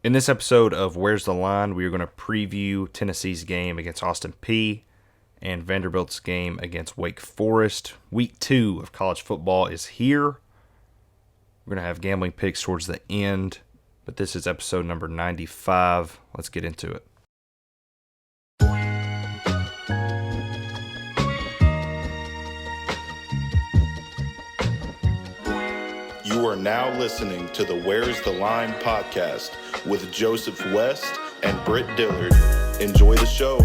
In this episode of Where's the Line, we are going to preview Tennessee's game against Austin Peay and Vanderbilt's game against Wake Forest. Week 2 of college football is here. We're going to have gambling picks towards the end, but this is episode number 95. Let's get into it. You are now listening to the Where's the Line podcast with Joseph West and Britt Dillard. Enjoy the show.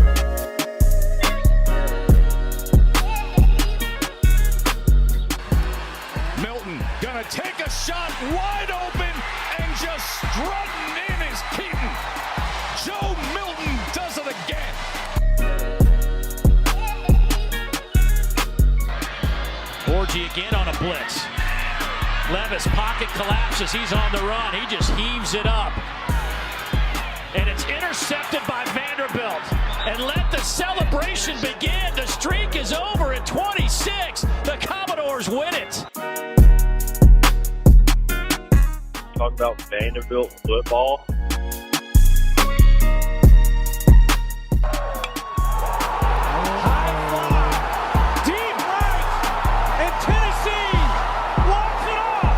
Milton gonna take a shot wide open and just strutting in is Keaton. Joe Milton does it again. Borgie again on a blitz. Levis pocket collapses. He's on the run. He just heaves it up. And it's intercepted by Vanderbilt. And let the celebration begin. The streak is over at 26. The Commodores win it. Talk about Vanderbilt football. High fly, deep right, and Tennessee walks it off.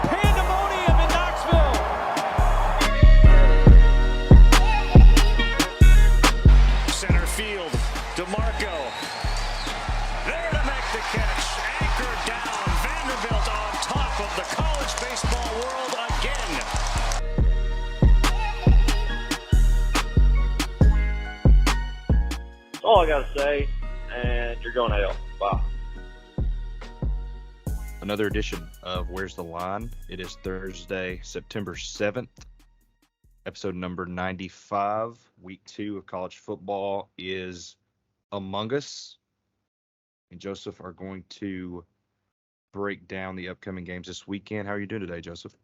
Pandemonium in Knoxville. Center field, DeMarco. There to make the catch. Anchored down. Vanderbilt on top of the college baseball world again. That's all I got to say, and you're going to hell. Bye. Another edition of Where's the Line. It is Thursday, September 7th, episode number 95. Week 2 of college football is among us. And Joseph are going to break down the upcoming games this weekend. How are you doing today, Joseph?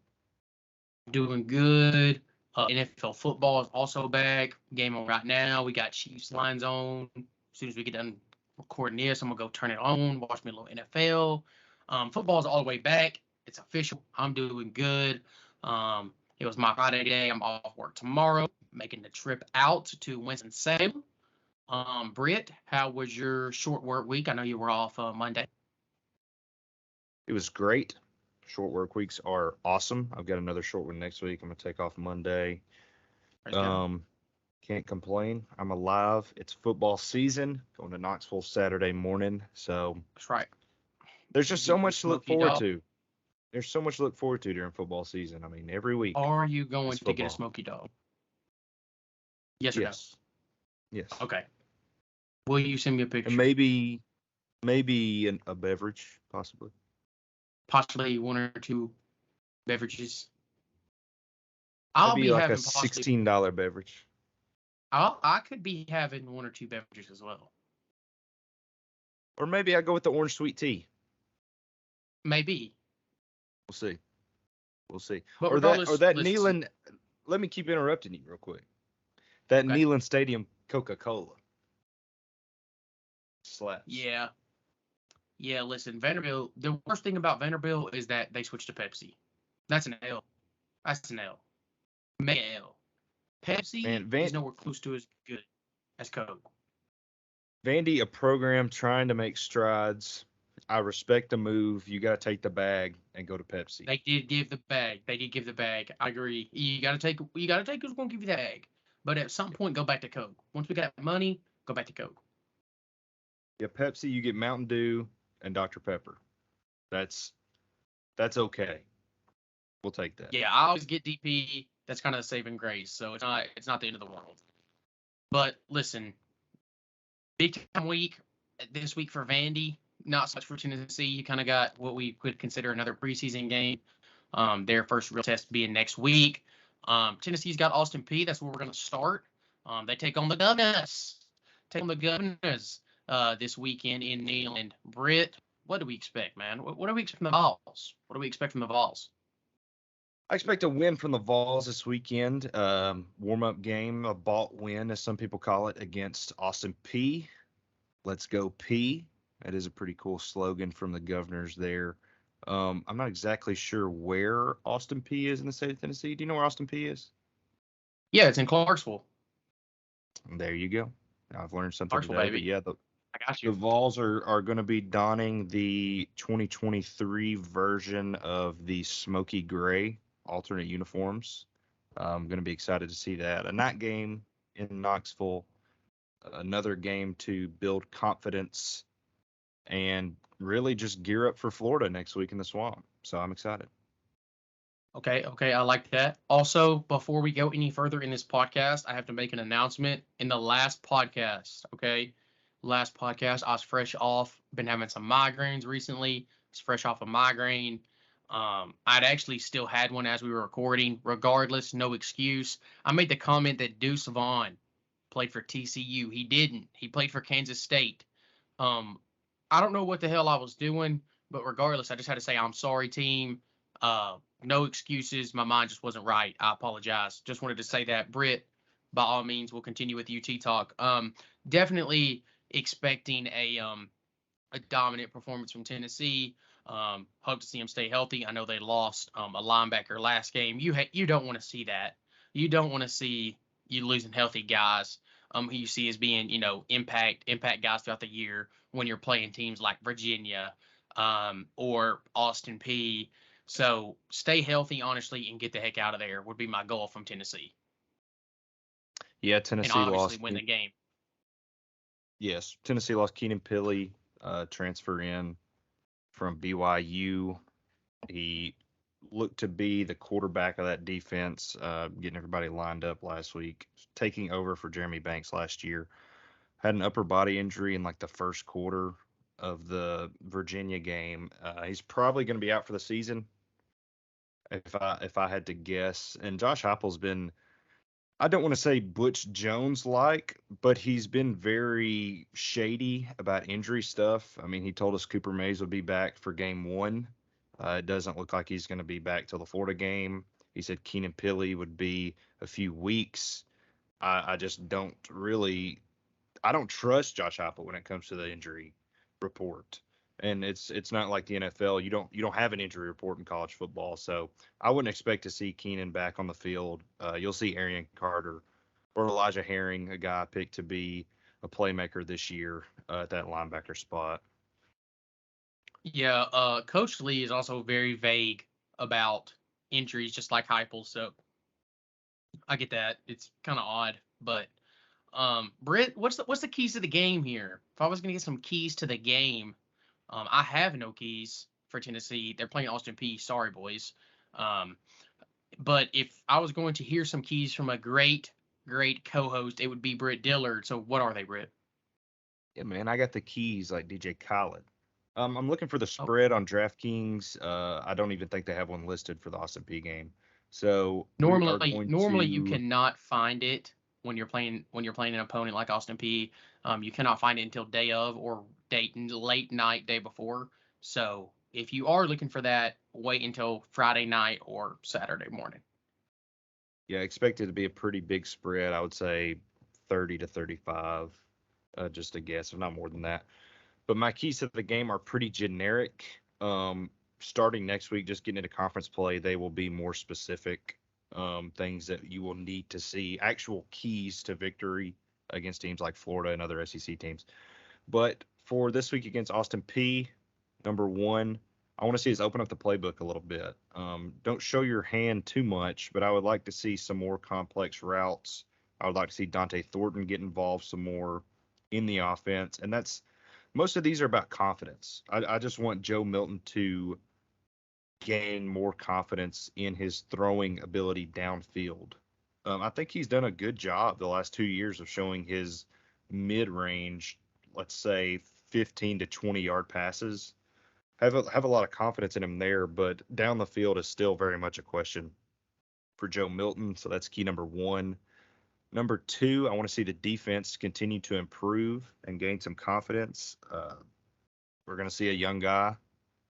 Doing good. NFL football is also back. Game on right now. We got Chiefs Lions on. As soon as we get done recording this, I'm gonna go turn it on, watch me a little NFL. Football is all the way back. It's official. I'm doing good. It was my Friday day. I'm off work tomorrow, making the trip out to Winston-Salem. Britt, how was your short work week? I know you were off Monday. It was great. Short work weeks are awesome. I've got another short one next week. I'm going to take off Monday. Can't complain. I'm alive. It's football season. Going to Knoxville Saturday morning. So That's right. there's just so much to look Smoky forward dog. to. There's so much to look forward to during football season. I mean, every week. Are you going It's to get a football. smoky dog? Yes or Yes. Yes. no? Okay. Will you send me a picture? And maybe a beverage, possibly. Possibly one or two beverages. I'll Maybe be like having a possibly. $16 beverage. I could be having one or two beverages as well. Or maybe I go with the orange sweet tea. Maybe. We'll see. We'll see. But Or that let's- Neyland. Let me keep interrupting you real quick. That Okay. Neyland Stadium Coca-Cola. Slaps. Yeah. Yeah, listen, Vanderbilt, the worst thing about Vanderbilt is that they switched to Pepsi. That's an L. That's an L. Mega L. Pepsi Man, is nowhere close to as good as Coke. Vandy, a program trying to make strides. I respect the move. You got to take the bag and go to Pepsi. They did give the bag. I agree. You gotta take who's gonna give you the bag. But at some point go back to Coke. Once we got money, go back to Coke. Yeah, Pepsi, you get Mountain Dew and Dr. Pepper. That's okay. We'll take that. Yeah, I always get DP. That's kind of the saving grace. So it's not the end of the world. But listen, big time week this week for Vandy. Not so much for Tennessee. You kind of got what we could consider another preseason game. Their first real test being next week. Tennessee's got Austin Peay. That's where we're going to start. They take on the Governors. This weekend in Neyland. Britt, what do we expect, man? What do we expect from the Vols? What do we expect from the Vols? I expect a win from the Vols this weekend. Warm-up game, a vault win, as some people call it, against Austin Peay. Let's go Peay. That is a pretty cool slogan from the Governors there. I'm not exactly sure where Austin Peay is in the state of Tennessee. Do you know where Austin Peay is? Yeah, it's in Clarksville. There you go. I've learned something Clarksville, today. But baby. yeah, I got the you. Vols are going to be donning the 2023 version of the smoky gray alternate uniforms. I'm going to be excited to see that. A night game in Knoxville, another game to build confidence and really just gear up for Florida next week in the Swamp. So I'm excited. Okay, I like that. Also, before we go any further in this podcast, I have to make an announcement. In the last podcast, last podcast, I was fresh off, been having some migraines recently. Was fresh off a migraine. I'd actually still had one as we were recording. Regardless, no excuse. I made the comment that Deuce Vaughn played for TCU. He didn't. He played for Kansas State. Um, I don't know what the hell I was doing, but regardless, I just had to say I'm sorry, team. No excuses. My mind just wasn't right. I apologize. Just wanted to say that. Britt, by all means, we'll continue with UT talk. Definitely expecting a dominant performance from Tennessee. Hope to see them stay healthy. I know they lost a linebacker last game. You don't want to see that. You don't want to see you losing healthy guys. Who you see as being impact guys throughout the year when you're playing teams like Virginia, or Austin P. So stay healthy, honestly, and get the heck out of there would be my goal from Tennessee, Yeah, and Tennessee obviously lost. win the game. Yes, Tennessee lost Keenan Pili, transfer in from BYU. He looked to be the quarterback of that defense, getting everybody lined up last week, taking over for Jeremy Banks last year. Had an upper body injury in like the first quarter of the Virginia game. He's probably going to be out for the season, if I had to guess. And Josh Heupel's been, I don't want to say Butch Jones like, but he's been very shady about injury stuff. I mean, he told us Cooper Mays would be back for game one. It doesn't look like he's going to be back till the Florida game. He said Keenan Pili would be a few weeks. I just don't really, I don't trust Josh Heupel when it comes to the injury report. And it's not like the NFL. You don't have an injury report in college football, so I wouldn't expect to see Keenan back on the field. You'll see Arian Carter or Elijah Herring, a guy picked to be a playmaker this year at that linebacker spot. Yeah, Coach Lee is also very vague about injuries, just like Heupel. So I get that. It's kind of odd, but Britt, what's the keys to the game here? If I was gonna get some keys to the game, I have no keys for Tennessee. They're playing Austin P. Sorry, boys. Um, but if I was going to hear some keys from a great co-host, it would be Britt Dillard. So what are they, Britt? Yeah, man, I got the keys like DJ Khaled. I'm looking for the Oh, spread on DraftKings. I don't even think they have one listed for the Austin P game. So we are going normally you to. cannot find it when you're playing an opponent like Austin P. You cannot find it until day of or late night day before. So if you are looking for that, wait until Friday night or Saturday morning. Yeah, expect it to be a pretty big spread. I would say 30 to 35, just a guess, if not more than that. But my keys to the game are pretty generic. Starting next week, just getting into conference play, they will be more specific, things that you will need to see, actual keys to victory against teams like Florida and other SEC teams. But for this week against Austin P, number one, I want to see us open up the playbook a little bit. Don't show your hand too much, but I would like to see some more complex routes. I would like to see Dante Thornton get involved some more in the offense. And most of these are about confidence. I just want Joe Milton to gain more confidence in his throwing ability downfield. I think he's done a good job the last 2 years of showing his mid-range, let's say 15 to 20-yard passes. Have a lot of confidence in him there, but down the field is still very much a question for Joe Milton. So that's key number one. Number two, I want to see the defense continue to improve and gain some confidence. We're going to see a young guy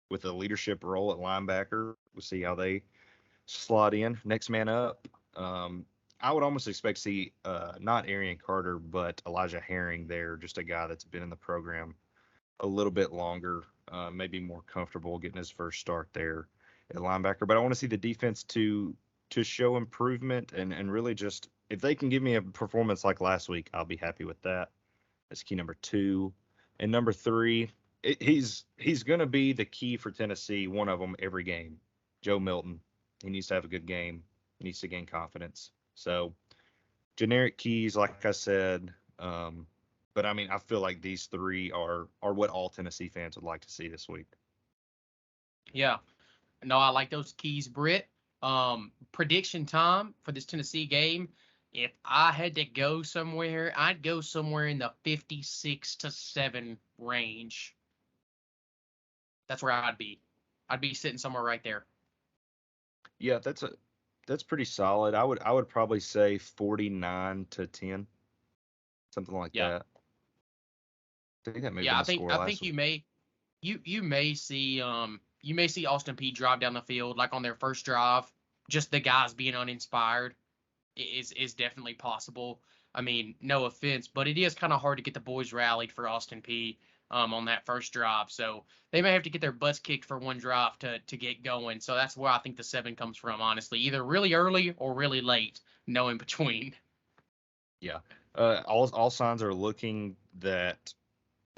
with a leadership role at linebacker. We'll see how they slot in. Next man up. I would almost expect to see not Arian Carter, but Elijah Herring there, just a guy that's been in the program a little bit longer, maybe more comfortable getting his first start there at linebacker. But I want to see the defense to show improvement and really just if they can give me a performance like last week, I'll be happy with that. That's key number 2. And number 3, he's going to be the key for Tennessee, one of them every game. Joe Milton. He needs to have a good game. He needs to gain confidence. So generic keys, like I said. But I mean, I feel like these 3 are what all Tennessee fans would like to see this week. Yeah. No, I like those keys, Britt. Prediction time for this Tennessee game. If I had to go somewhere, I'd go somewhere in the 56-7 range. That's where I'd be. I'd be sitting somewhere right there. Yeah, that's pretty solid. I would probably say 49-10, something like Yeah. that. I think that may have Yeah, been I the think score I last think week. you may see Austin Peay drive down the field like on their first drive. Just the guys being uninspired is definitely possible. I mean, no offense, but it is kind of hard to get the boys rallied for Austin Peay on that first drive. So they may have to get their butts kicked for one drive to get going. So that's where I think the 7 comes from, honestly. Either really early or really late. No in between. Yeah. All signs are looking that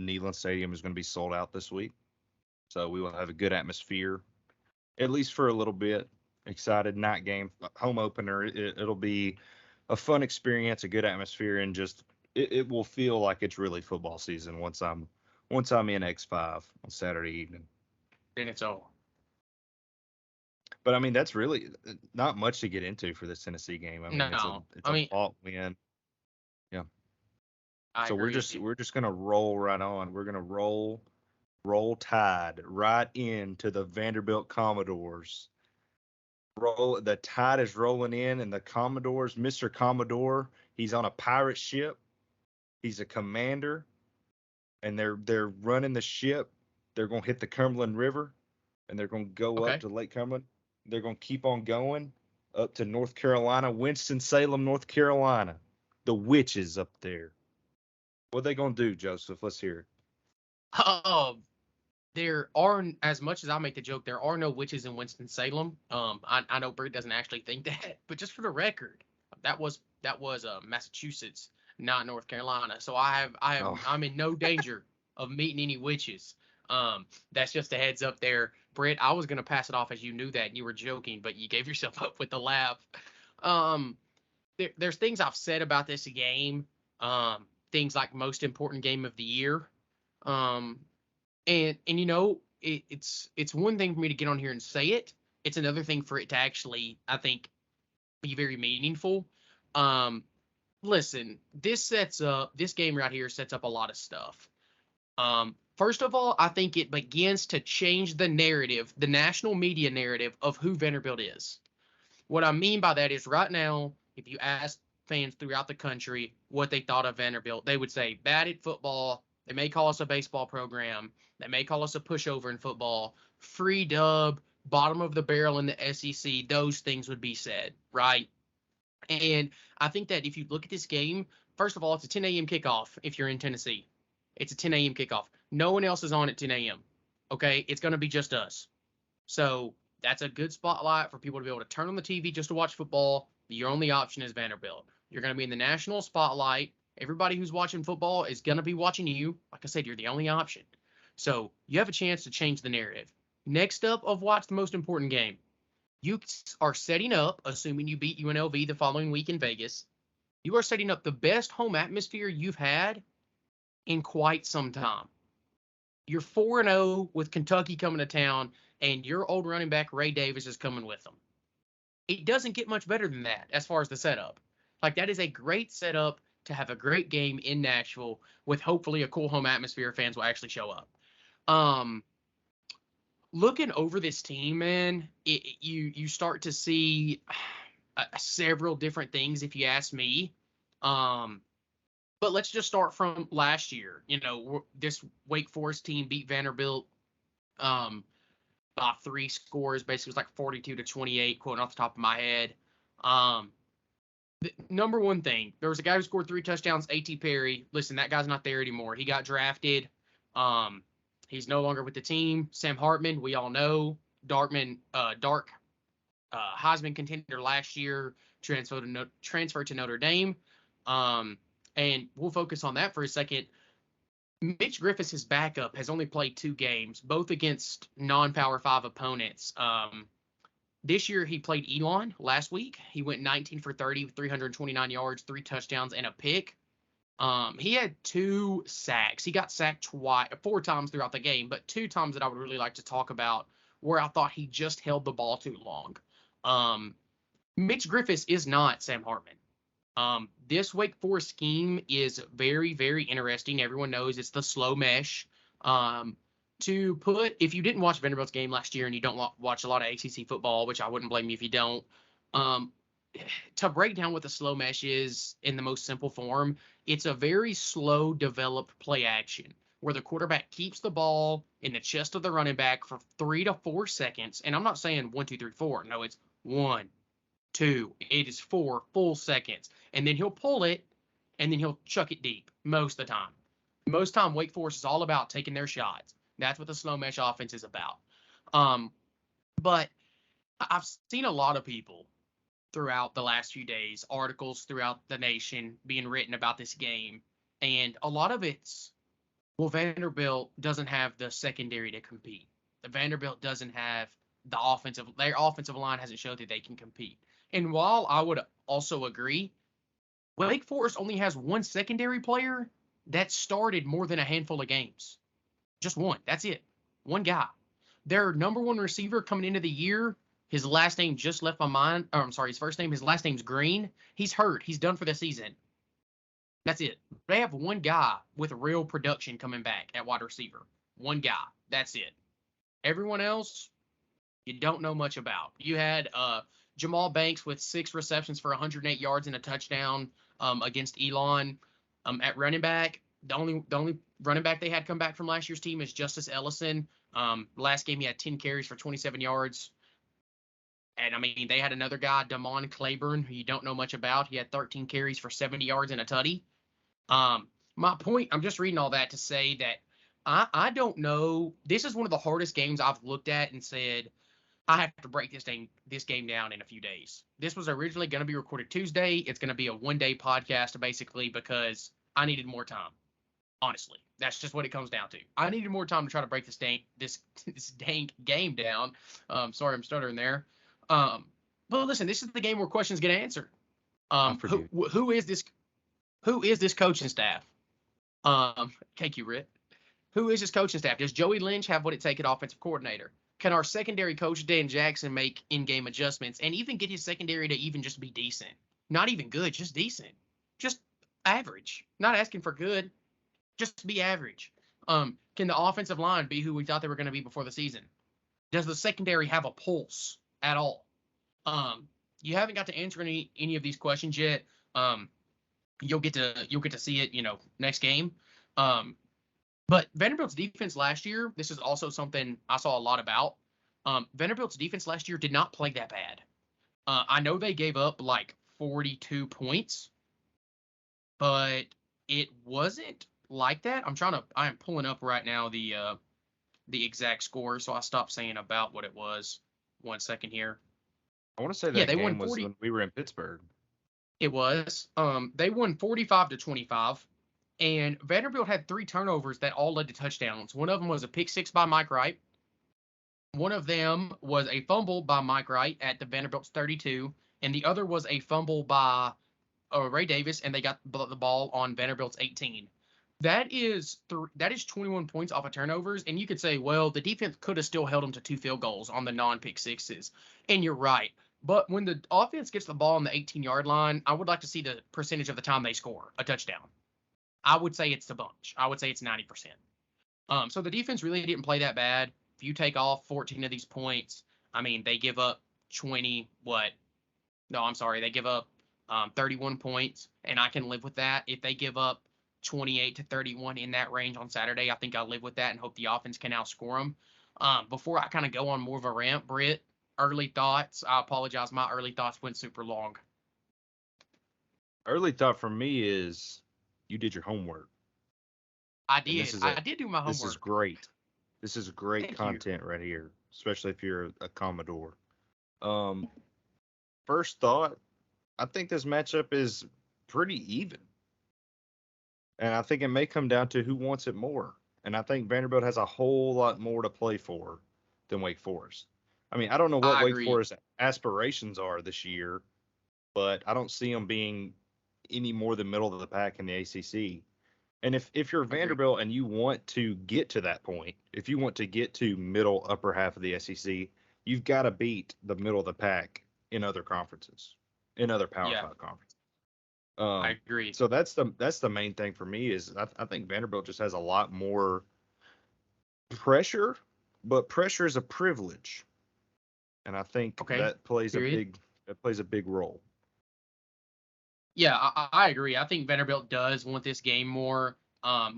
Neyland Stadium is going to be sold out this week. So we will have a good atmosphere, at least for a little bit. Excited night game, home opener. It'll be a fun experience, a good atmosphere, and just it will feel like it's really football season once I'm in X5 on Saturday evening. Then it's over. But I mean, that's really not much to get into for this Tennessee game. I mean, No, it's a fault win. Yeah. I So agree with you. we're just gonna roll right on. We're gonna roll Tide right into the Vanderbilt Commodores. The Tide is rolling in, and the Commodores, Mr. Commodore, he's on a pirate ship. He's a commander, and they're running the ship. They're gonna hit the Cumberland River, and they're gonna go up Okay. to Lake Cumberland. They're gonna keep on going up to North Carolina, Winston-Salem, North Carolina. The witches up there. What are they gonna do, Joseph? Let's hear it. There are, as much as I make the joke, there are no witches in Winston-Salem. I know Bert doesn't actually think that, but just for the record, that was Massachusetts, not North Carolina. So I'm in no danger of meeting any witches. That's just a heads up there, Britt. I was gonna pass it off as you knew that and you were joking, but you gave yourself up with the laugh. There's things I've said about this game. Things like most important game of the year. And you know, it's one thing for me to get on here and say it. It's another thing for it to actually, I think, be very meaningful. Listen, this game right here sets up a lot of stuff. First of all, I think it begins to change the narrative, the national media narrative of who Vanderbilt is. What I mean by that is right now, if you ask fans throughout the country what they thought of Vanderbilt, they would say bad at football. They may call us a baseball program. They may call us a pushover in football. Free dub, bottom of the barrel in the SEC. Those things would be said, right? And I think that if you look at this game, first of all, it's a 10 a.m. kickoff if you're in Tennessee. It's a 10 a.m. kickoff. No one else is on at 10 a.m. Okay? It's going to be just us. So that's a good spotlight for people to be able to turn on the TV just to watch football. Your only option is Vanderbilt. You're going to be in the national spotlight. Everybody who's watching football is going to be watching you. Like I said, you're the only option. So you have a chance to change the narrative. Next up of what's the most important game. You are setting up, assuming you beat UNLV the following week in Vegas, you are setting up the best home atmosphere you've had in quite some time. You're 4-0 with Kentucky coming to town, and your old running back Ray Davis is coming with them. It doesn't get much better than that as far as the setup. Like, that is a great setup to have a great game in Nashville with hopefully a cool home atmosphere. Fans will actually show up. Looking over this team, man, you start to see several different things, if you ask me. But let's just start from last year. You know, this Wake Forest team beat Vanderbilt by 3 scores. Basically, it was like 42-28, quoting off the top of my head. The number one thing, there was a guy who scored 3 touchdowns, A.T. Perry. Listen, that guy's not there anymore. He got drafted. He's no longer with the team. Sam Hartman, we all know, dark Heisman contender last year, transfer to Notre Dame. And we'll focus on that for a second. Mitch Griffis, his backup, has only played 2 games, both against non-Power 5 opponents. This year he played Elon last week. He went 19 for 30, 329 yards, 3 touchdowns, and a pick. He had 2 sacks. He got sacked 4 times throughout the game, but 2 times that I would really like to talk about where I thought he just held the ball too long. Mitch Griffis is not Sam Hartman. This Wake Forest scheme is very, very interesting. Everyone knows it's the slow mesh. If you didn't watch Vanderbilt's game last year and you don't watch a lot of ACC football, which I wouldn't blame you if you don't, to break down what the slow mesh is in the most simple form, it's a very slow developed play action where the quarterback keeps the ball in the chest of the running back for 3 to 4 seconds. And I'm not saying 1, 2, 3, 4. No, it's 1, 2. It is 4 full seconds. And then he'll pull it and then he'll chuck it deep most of the time. Most time, Wake Forest is all about taking their shots. That's what the slow mesh offense is about. But I've seen a lot of people throughout the last few days, articles throughout the nation being written about this game. And a lot of it's, well, Vanderbilt doesn't have the secondary to compete. The Vanderbilt doesn't have their offensive line hasn't showed that they can compete. And while I would also agree, Wake Forest only has 1 secondary player that started more than a handful of games. Just 1. That's it. 1 guy. Their number 1 receiver coming into the year, his last name just left my mind. His first name, his last name's Green. He's hurt. He's done for the season. That's it. They have 1 guy with real production coming back at wide receiver. 1 guy. That's it. Everyone else, you don't know much about. You had Jamal Banks with 6 receptions for 108 yards and a touchdown against Elon at running back. The only running back they had come back from last year's team is Justice Ellison. Last game he had 10 carries for 27 yards. And, I mean, they had another guy, Damon Claiborne, who you don't know much about. He had 13 carries for 70 yards and a tutty. My point, I'm just reading all that to say that I don't know. This is one of the hardest games I've looked at and said, I have to break this game down in a few days. This was originally going to be recorded Tuesday. It's going to be a 1-day podcast, basically, because I needed more time. Honestly, that's just what it comes down to. I needed more time to try to break this dang game down. Sorry, I'm stuttering there. But listen, this is the game where questions get answered. Who is this coaching staff? Thank you, Rick. Who is this coaching staff? Does Joey Lynch have what it takes at offensive coordinator? Can our secondary coach, Dan Jackson, make in-game adjustments and even get his secondary to even just be decent? Not even good, just decent. Just average. Not asking for good. Just be average. Can the offensive line be who we thought they were going to be before the season? Does the secondary have a pulse at all? You haven't got to answer any of these questions yet. You'll get to see it, next game. But Vanderbilt's defense last year, this is also something I saw a lot about. Vanderbilt's defense last year did not play that bad. I know they gave up like 42 points, but it wasn't like that. I am pulling up right now the exact score, so I stopped saying about what it was. 1 second here. I want to say that they game won was when we were in Pittsburgh. It was. They won 45-25, and Vanderbilt had 3 turnovers that all led to touchdowns. One of them was a pick 6 by Mike Wright. One of them was a fumble by Mike Wright at the Vanderbilt's 32, and the other was a fumble by Ray Davis, and they got the ball on Vanderbilt's 18. That is 21 points off of turnovers, and you could say, well, the defense could have still held them to 2 field goals on the non-pick 6s, and you're right. But when the offense gets the ball on the 18-yard line, I would like to see the percentage of the time they score a touchdown. I would say it's a bunch. I would say it's 90%. So the defense really didn't play that bad. If you take off 14 of these points, I mean, they give up 20, they give up 31 points, and I can live with that. If they give up 28 to 31 in that range on Saturday, I think I'll live with that and hope the offense can outscore them. Before I kind of go on more of a rant, Britt, early thoughts. I apologize. My early thoughts went super long. Early thought for me is you did your homework. I did. I did do my homework. This is great. This is great content right here, especially if you're a Commodore. First thought, I think this matchup is pretty even. And I think it may come down to who wants it more. And I think Vanderbilt has a whole lot more to play for than Wake Forest. I mean, I don't know what I Wake agree. Forest aspirations are this year, but I don't see them being any more than middle of the pack in the ACC. And if you're I agree. Vanderbilt and you want to get to that point, if you want to get to middle upper half of the SEC, you've got to beat the middle of the pack in other conferences, in other Power Yeah, Five conferences. I agree. So that's the main thing for me is I think Vanderbilt just has a lot more pressure, but pressure is a privilege, and I think Okay. Period. that plays a big role. Yeah, I agree. I think Vanderbilt does want this game more.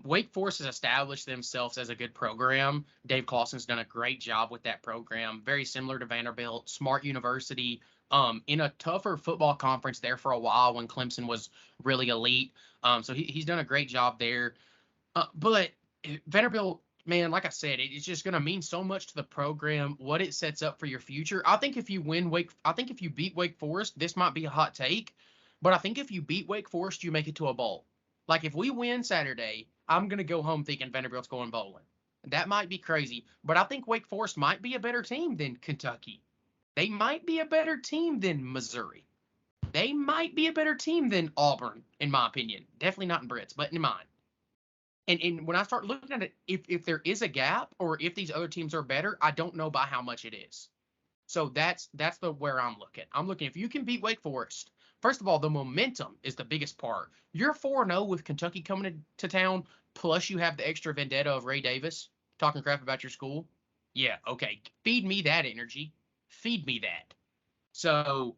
Wake Forest has established themselves as a good program. Dave Clawson's done a great job with that program. Very similar to Vanderbilt, smart university. In a tougher football conference there for a while when Clemson was really elite. So he's done a great job there. But Vanderbilt, man, like I said, it's just going to mean so much to the program, what it sets up for your future. I think if you beat Wake Forest, this might be a hot take, but I think if you beat Wake Forest, you make it to a bowl. Like if we win Saturday, I'm going to go home thinking Vanderbilt's going bowling. That might be crazy, but I think Wake Forest might be a better team than Kentucky. They might be a better team than Missouri. They might be a better team than Auburn, in my opinion. Definitely not in Britt's, but in mine. And when I start looking at it, if there is a gap or if these other teams are better, I don't know by how much it is. So that's the where I'm looking. I'm looking if you can beat Wake Forest. First of all, the momentum is the biggest part. You're 4-0 with Kentucky coming to town, plus you have the extra vendetta of Ray Davis talking crap about your school. Yeah, okay. Feed me that energy. Feed me that. So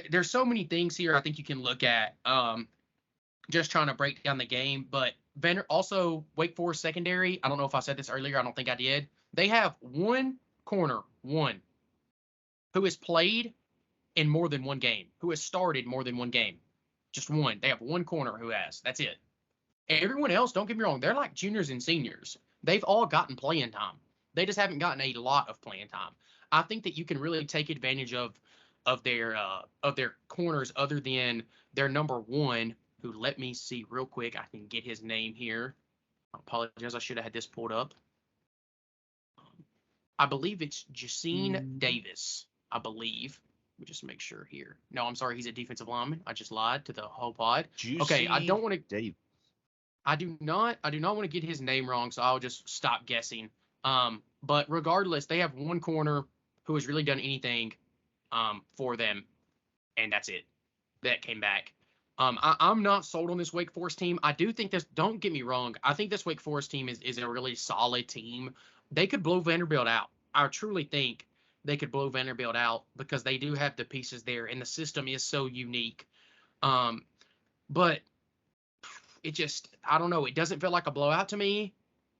there's so many things here I think you can look at. Just trying to break down the game, but also Wake Forest secondary. I don't know if I said this earlier. I don't think I did. They have one corner, who has played in more than one game, who has started more than one game. Just one. They have one corner who has. That's it. Everyone else, don't get me wrong, they're like juniors and seniors. They've all gotten playing time. They just haven't gotten a lot of playing time. I think that you can really take advantage of their corners other than their number one, who, let me see real quick. I can get his name here. I apologize. I should have had this pulled up. I believe it's Jacine Davis. I believe. Let me just make sure here. No, I'm sorry. He's a defensive lineman. I just lied to the whole pod. Okay, I don't want to. Dave. I do not want to get his name wrong, so I'll just stop guessing. But regardless, they have one corner who has really done anything for them, and that's it. That came back. I'm not sold on this Wake Forest team. I do think this. Don't get me wrong. I think this Wake Forest team is a really solid team. They could blow Vanderbilt out. I truly think they could blow Vanderbilt out because they do have the pieces there, and the system is so unique. But it just, I don't know. It doesn't feel like a blowout to me,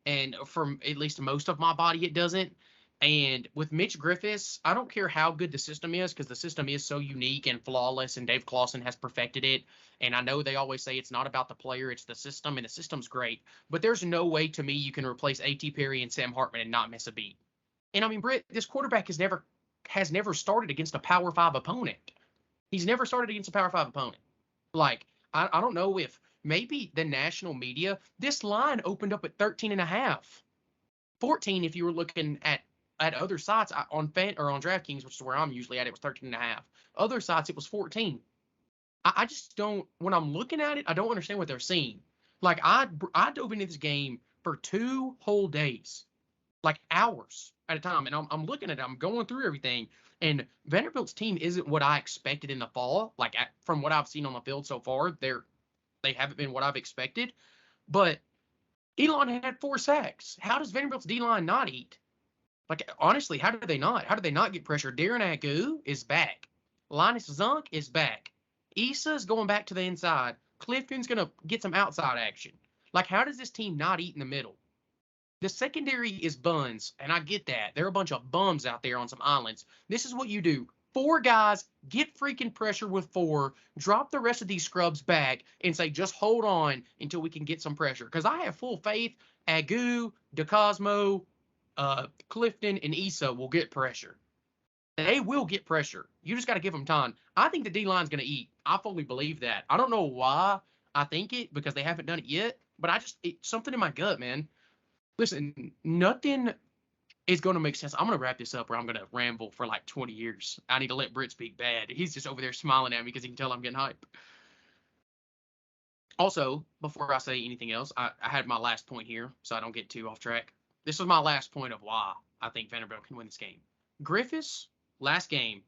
and from at least most of my body, it doesn't. And with Mitch Griffiths, I don't care how good the system is because the system is so unique and flawless, and Dave Clawson has perfected it. And I know they always say it's not about the player, it's the system, and the system's great. But there's no way to me you can replace A.T. Perry and Sam Hartman and not miss a beat. And I mean, Britt, this quarterback has never started against a Power 5 opponent. He's never started against a Power 5 opponent. Like, I don't know if maybe the national media, this line opened up at 13.5. 14 if you were looking at other sites on DraftKings, which is where I'm usually at, it was 13.5. Other sites, it was 14. I just don't, when I'm looking at it, I don't understand what they're seeing. Like, I dove into this game for 2 whole days, like hours at a time. And I'm looking at it, I'm going through everything. And Vanderbilt's team isn't what I expected in the fall. Like, from what I've seen on the field so far, they haven't been what I've expected. But Elon had 4 sacks. How does Vanderbilt's D-line not eat? Like, honestly, how do they not? How do they not get pressure? Darren Agu is back. Linus Zunk is back. Issa's going back to the inside. Clifton's going to get some outside action. Like, how does this team not eat in the middle? The secondary is buns, and I get that. They're a bunch of bums out there on some islands. This is what you do. 4 guys, get freaking pressure with 4, drop the rest of these scrubs back, and say, just hold on until we can get some pressure. Because I have full faith Agu, DeCosmo, Clifton, and Issa will get pressure. They will get pressure. You just got to give them time. I think the D-line's going to eat. I fully believe that. I don't know why I think it, because they haven't done it yet, but it's something in my gut, man. Listen, nothing is going to make sense. I'm going to wrap this up or I'm going to ramble for like 20 years. I need to let Britt speak bad. He's just over there smiling at me because he can tell I'm getting hype. Also, before I say anything else, I had my last point here, so I don't get too off track. This was my last point of why I think Vanderbilt can win this game. Griffiths, last game,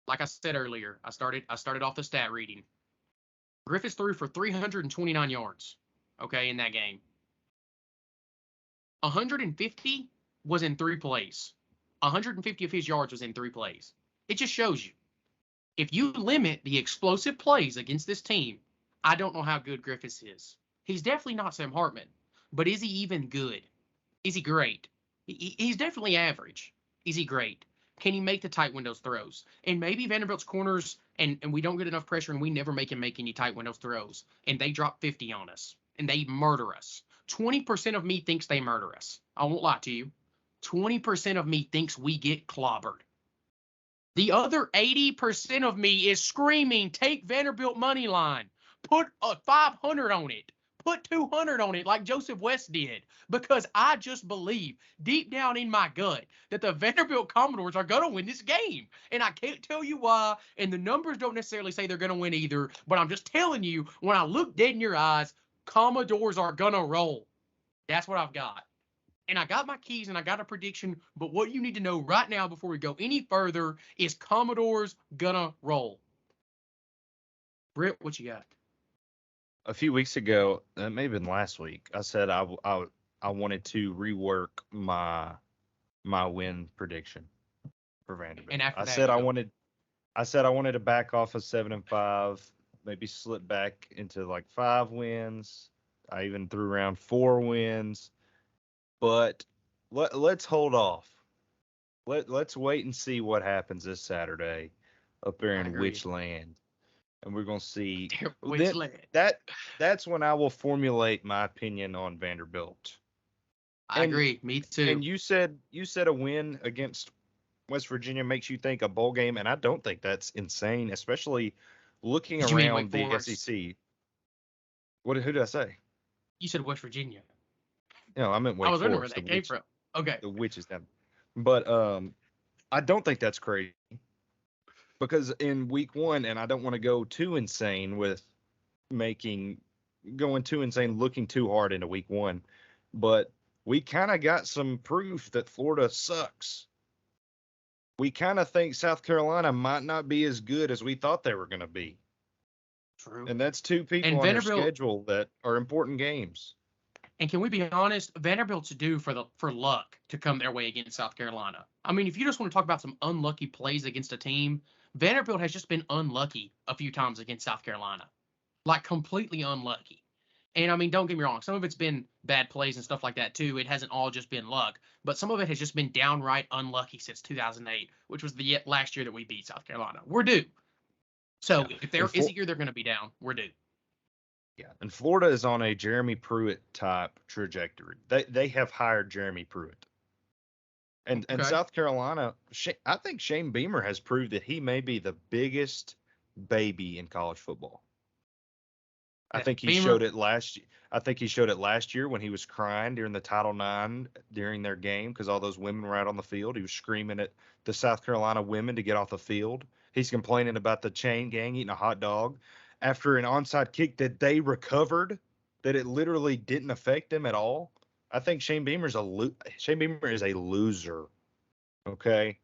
like I said earlier, I started off the stat reading. Griffiths threw for 329 yards, okay, in that game. 150 was in 3 plays. 150 of his yards was in 3 plays. It just shows you. If you limit the explosive plays against this team, I don't know how good Griffiths is. He's definitely not Sam Hartman, but is he even good? Is he great? He's definitely average. Is he great? Can he make the tight windows throws? And maybe Vanderbilt's corners, and we don't get enough pressure, and we never make him make any tight windows throws, and they drop 50 on us, and they murder us. 20% of me thinks they murder us. I won't lie to you. 20% of me thinks we get clobbered. The other 80% of me is screaming, take Vanderbilt money line. Put a 500 on it. Put 200 on it like Joseph West did. Because I just believe deep down in my gut that the Vanderbilt Commodores are going to win this game. And I can't tell you why. And the numbers don't necessarily say they're going to win either. But I'm just telling you, when I look dead in your eyes, Commodores are going to roll. That's what I've got. And I got my keys and I got a prediction. But what you need to know right now before we go any further is Commodores going to roll. Britt, what you got? A few weeks ago, it may have been last week, I said I wanted to rework my win prediction for Vanderbilt. And after I that, said I wanted to back off of 7-5, maybe slip back into like 5 wins. I even threw around 4 wins, but let's hold off. Let's wait and see what happens this Saturday up there in Witchland. And we're going to see that's when I will formulate my opinion on Vanderbilt. I agree. Me too. And you said a win against West Virginia makes you think a bowl game, and I don't think that's insane, especially looking around the SEC. Who did I say? You said West Virginia. No, I meant Wake Forest. I was wondering where that came from. Okay. The Witches down. But I don't think that's crazy. Because in week 1, and I don't want to go too insane with going too insane, looking too hard into week 1, but we kind of got some proof that Florida sucks. We kind of think South Carolina might not be as good as we thought they were going to be. True. And that's 2 people on their schedule that are important games. And can we be honest? Vanderbilt's due for luck to come their way against South Carolina. I mean, if you just want to talk about some unlucky plays against a team, Vanderbilt has just been unlucky a few times against South Carolina. Like, completely unlucky. And, I mean, don't get me wrong. Some of it's been bad plays and stuff like that, too. It hasn't all just been luck. But some of it has just been downright unlucky since 2008, which was the last year that we beat South Carolina. We're due. So, if there is a year they're going to be down, we're due. Yeah, and Florida is on a Jeremy Pruitt-type trajectory. They have hired Jeremy Pruitt. And South Carolina, I think Shane Beamer has proved that he may be the biggest baby in college football. I think he showed it last year. I think he showed it last year when he was crying during the Title IX during their game because all those women were out on the field. He was screaming at the South Carolina women to get off the field. He's complaining about the chain gang eating a hot dog after an onside kick that they recovered, that it literally didn't affect them at all. I think Shane Beamer is a loser. Okay.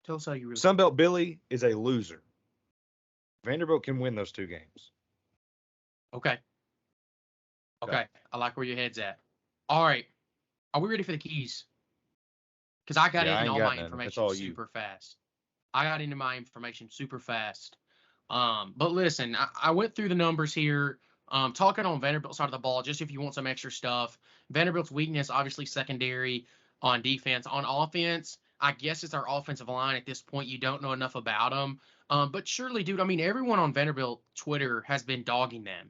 Tell us how you really. Sunbelt Billy is a loser. Vanderbilt can win those 2 games. Okay. I like where your head's at. All right. Are we ready for the keys? Because I got into all my information super fast. But listen, I went through the numbers here. Talking on Vanderbilt's side of the ball, just if you want some extra stuff. Vanderbilt's weakness, obviously secondary on defense. On offense, I guess it's our offensive line at this point. You don't know enough about them. But surely, dude, I mean, everyone on Vanderbilt Twitter has been dogging them.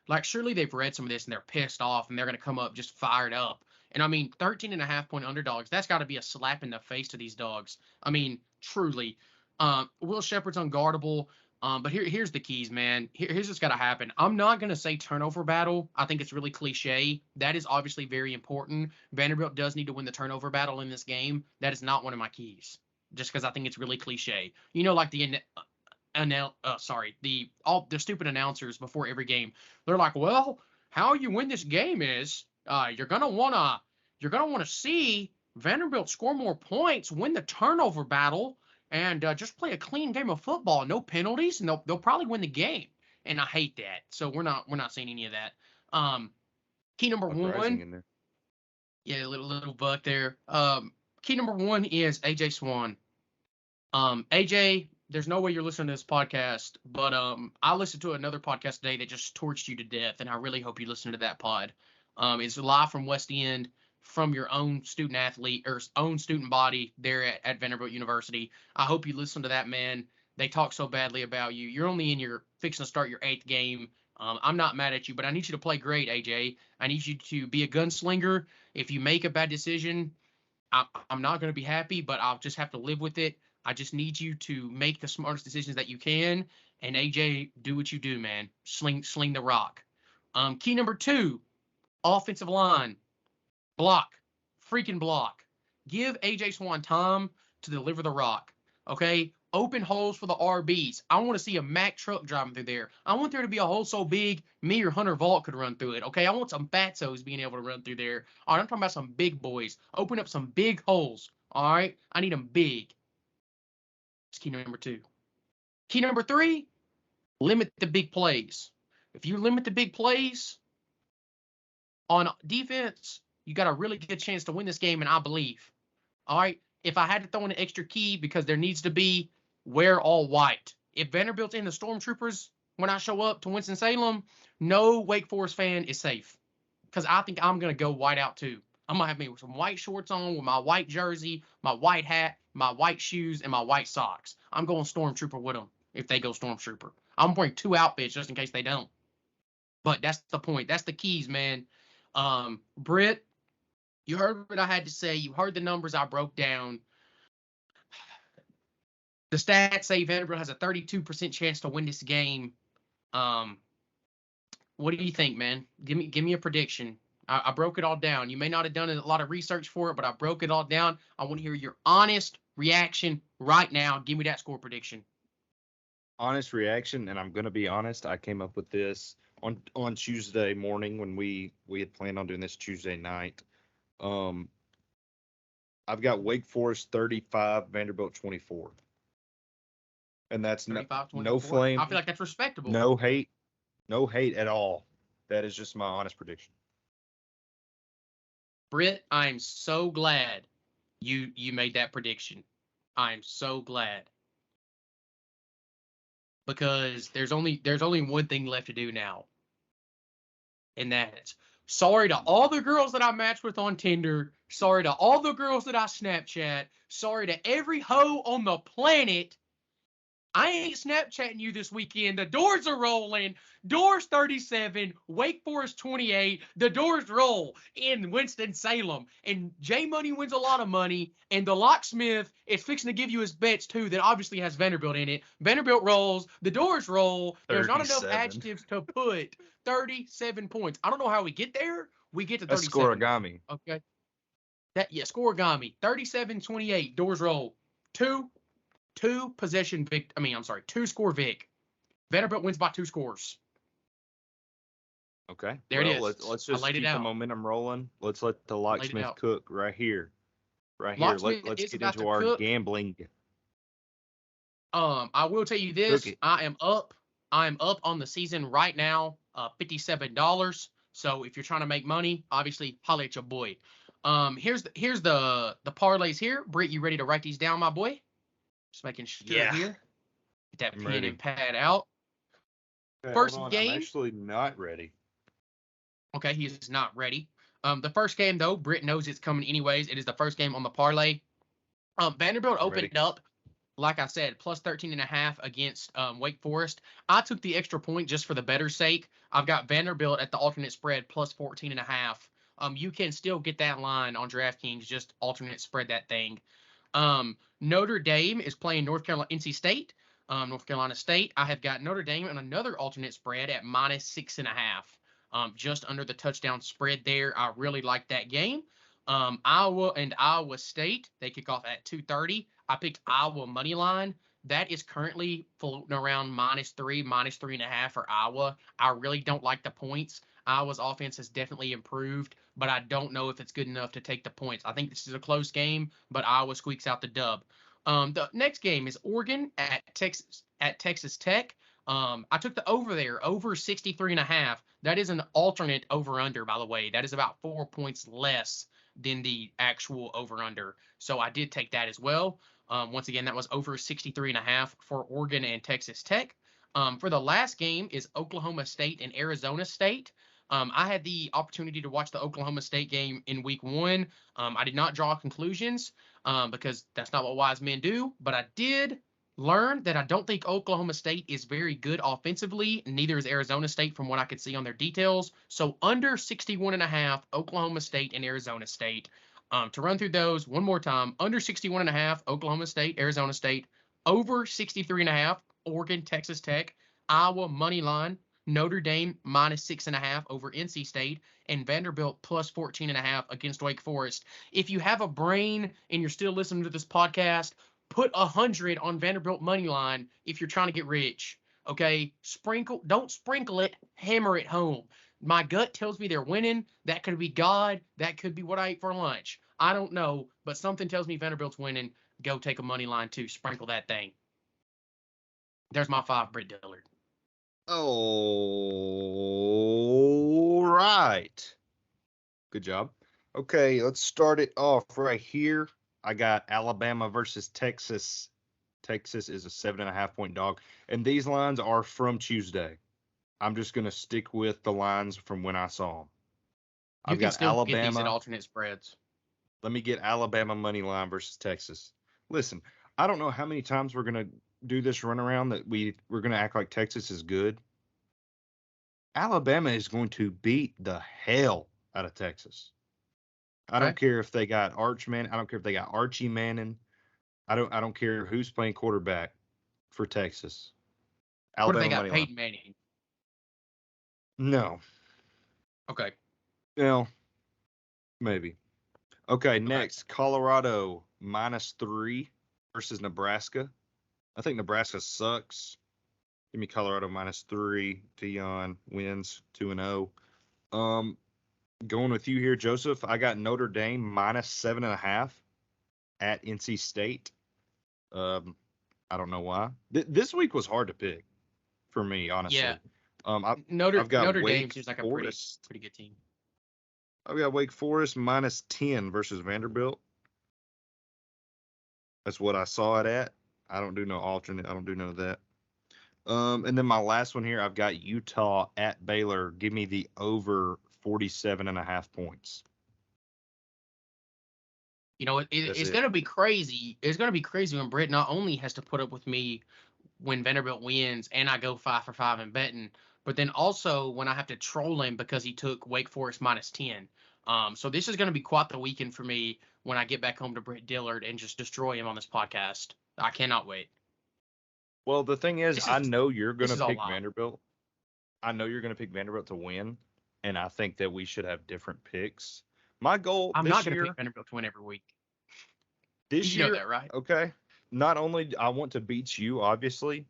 Like, surely they've read some of this and they're pissed off and they're going to come up just fired up And I mean, 13.5-point underdogs, that's got to be a slap in the face to these dogs. I mean, truly. Will Shepherd's unguardable. But here's the keys, man. Here's what's got to happen. I'm not going to say turnover battle. I think it's really cliche. That is obviously very important. Vanderbilt does need to win the turnover battle in this game. That is not one of my keys, just because I think it's really cliche. You know, like the stupid announcers before every game. They're like, well, how you win this game is you're gonna wanna see Vanderbilt score more points, win the turnover battle, and just play a clean game of football, no penalties, and they'll probably win the game. And I hate that. So we're not seeing any of that. Key number one. In there. Yeah, little buck there. Key number one is AJ Swan. AJ, there's no way you're listening to this podcast, but I listened to another podcast today that just torched you to death, and I really hope you listen to that pod. It's live from West End, from your own student athlete or own student body there at Vanderbilt University. I hope you listen to that, man. They talk so badly about you. You're only fixing to start your 8th game. I'm not mad at you, but I need you to play great, AJ. I need you to be a gunslinger. If you make a bad decision, I'm not going to be happy, but I'll just have to live with it. I just need you to make the smartest decisions that you can. And AJ, do what you do, man. Sling the rock. Key number 2, offensive line. Block. Freaking block. Give AJ Swan time to deliver the rock. Okay? Open holes for the RBs. I want to see a Mack truck driving through there. I want there to be a hole so big, me or Hunter Vault could run through it. Okay? I want some fatsos being able to run through there. All right? I'm talking about some big boys. Open up some big holes. All right? I need them big. That's key number 2. Key number 3, limit the big plays. If you limit the big plays on defense, you got a really good chance to win this game, and I believe. All right? If I had to throw in an extra key, because there needs to be, wear all white. If Vanderbilt's in the Stormtroopers when I show up to Winston-Salem, no Wake Forest fan is safe, because I think I'm going to go white out too. I'm going to have me with some white shorts on, with my white jersey, my white hat, my white shoes, and my white socks. I'm going Stormtrooper with them if they go Stormtrooper. I'm wearing 2 outfits just in case they don't. But that's the point. That's the keys, man. Britt, you heard what I had to say. You heard the numbers I broke down. The stats say Vanderbilt has a 32% chance to win this game. What do you think, man? Give me a prediction. I broke it all down. You may not have done a lot of research for it, but I broke it all down. I want to hear your honest reaction right now. Give me that score prediction. Honest reaction, and I'm going to be honest, I came up with this on Tuesday morning when we had planned on doing this Tuesday night. I've got Wake Forest 35, Vanderbilt 24. And that's no flame. I feel like that's respectable. No hate at all. That is just my honest prediction. Britt, I'm so glad you made that prediction. I'm so glad. Because there's only one thing left to do now. And that's sorry to all the girls that I matched with on Tinder. Sorry to all the girls that I Snapchat. Sorry to every hoe on the planet. I ain't Snapchatting you this weekend. The doors are rolling. Doors 37, Wake Forest 28. The doors roll in Winston-Salem. And J Money wins a lot of money. And the locksmith is fixing to give you his bets, too, that obviously has Vanderbilt in it. Vanderbilt rolls. The doors roll. There's not enough adjectives to put 37 points. I don't know how we get there. We get to 37. That's scoregami. Okay. Scoregami. 37-28. Doors roll. Two score Vic. Vanderbilt wins by 2 scores. Okay. There it is. Let's just keep the momentum rolling. Let's let the locksmith cook right here. Let's get into our gambling. I will tell you this. I am up on the season right now, $57. So if you're trying to make money, obviously holla at your boy. Here's the parlays here. Britt, you ready to write these down, my boy? Just making sure here. Get that pen and pad out. Okay, first game. I'm actually not ready. Okay, he is not ready. The first game, though, Britt knows it's coming anyways. It is the first game on the parlay. Vanderbilt opened up, like I said, plus 13.5 against Wake Forest. I took the extra point just for the better sake. I've got Vanderbilt at the alternate spread plus 14.5 you can still get that line on DraftKings. Just alternate spread that thing. Notre Dame is playing North Carolina, NC State. North Carolina State. I have got Notre Dame and another alternate spread at -6.5. Just under the touchdown spread there. I really like that game. Iowa and Iowa State, they kick off at 2:30. I picked Iowa money line. That is currently floating around -3, -3.5 for Iowa. I really don't like the points. Iowa's offense has definitely improved, but I don't know if it's good enough to take the points. I think this is a close game, but Iowa squeaks out the dub. The next game is Oregon at Texas Tech. I took the over there, over 63.5. That is an alternate over-under, by the way. That is about 4 points less than the actual over-under. So I did take that as well. Once again, that was over 63.5 for Oregon and Texas Tech. For the last game is Oklahoma State and Arizona State. I had the opportunity to watch the Oklahoma State game in week 1. I did not draw conclusions because that's not what wise men do, but I did learn that I don't think Oklahoma State is very good offensively. Neither is Arizona State from what I could see on their details. So under 61.5, Oklahoma State and Arizona State. To run through those one more time, under 61.5, Oklahoma State, Arizona State, over 63.5, Oregon, Texas Tech, Iowa money line, Notre Dame -6.5 over NC State, and Vanderbilt +14.5 against Wake Forest. If you have a brain and you're still listening to this podcast, put 100 on Vanderbilt money line if you're trying to get rich. Okay, don't sprinkle it, hammer it home. My gut tells me they're winning. That could be God. That could be what I ate for lunch. I don't know, but something tells me Vanderbilt's winning. Go take a money line too. Sprinkle that thing. There's my 5, Britt Dillard. All right. Good job. Okay, let's start it off right here. I got Alabama versus Texas. Texas is a 7.5 point dog. And these lines are from Tuesday. I'm just going to stick with the lines from when I saw them. You can still get these at alternate spreads. Let me get Alabama money line versus Texas. Listen, I don't know how many times we're going to do this runaround that we're going to act like Texas is good. Alabama is going to beat the hell out of Texas. I don't care if they got Archman. I don't care if they got Archie Manning. I don't care who's playing quarterback for Texas. Alabama what if they got Peyton Manning? No. Okay. Well, maybe. Okay, next, Colorado -3 versus Nebraska. I think Nebraska sucks. Give me Colorado -3. Deion wins 2-0. Going with you here, Joseph. I got Notre Dame -7.5 at NC State. I don't know why. This week was hard to pick for me, honestly. Yeah. Notre Dame seems like a pretty good team. I've got Wake Forest -10 versus Vanderbilt. That's what I saw it at. I don't do no alternate. I don't do none of that. And then my last one here, I've got Utah at Baylor. Give me the over 47.5 points. You know, it's going to be crazy. It's going to be crazy when Britt not only has to put up with me when Vanderbilt wins and I go 5 for 5 in betting, but then also when I have to troll him because he took Wake Forest -10. So this is going to be quite the weekend for me when I get back home to Britt Dillard and just destroy him on this podcast. I cannot wait. Well, the thing is, I know you're going to pick Vanderbilt. I know you're going to pick Vanderbilt to win, and I think that we should have different picks. My goal I'm not going to pick Vanderbilt to win every week. This year, you know that, right? Okay. Not only I want to beat you, obviously,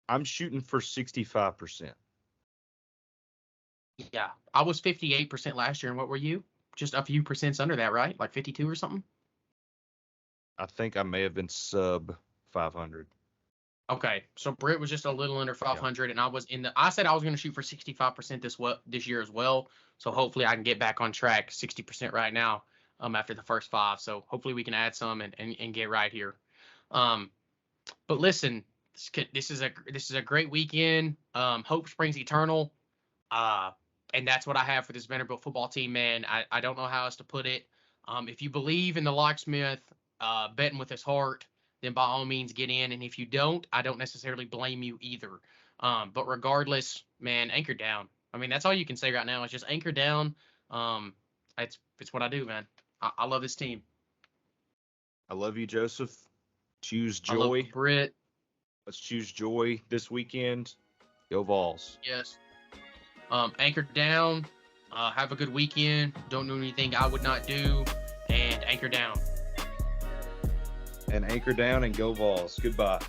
I'm shooting for 65%. Yeah, I was 58% last year, and what were you? Just a few percents under that, right? Like 52 or something? I think I may have been sub 500. Okay, so Britt was just a little under 500, and I said I was going to shoot for 65% this year as well. So hopefully I can get back on track, 60% right now, after the first 5. So hopefully we can add some and get right here. But listen, this is a great weekend. Hope springs eternal. And that's what I have for this Vanderbilt football team, man. I don't know how else to put it. If you believe in the locksmith betting with his heart, then by all means get in. And if you don't, I don't necessarily blame you either. But regardless, man, anchor down. I mean, that's all you can say right now is just anchor down. It's what I do, man. I love this team. I love you, Joseph. Choose I love joy. Britt. Let's choose joy this weekend. Go Vols. Yes. Anchor down. Have a good weekend. Don't do anything I would not do. And anchor down. And anchor down and go Vols. Goodbye.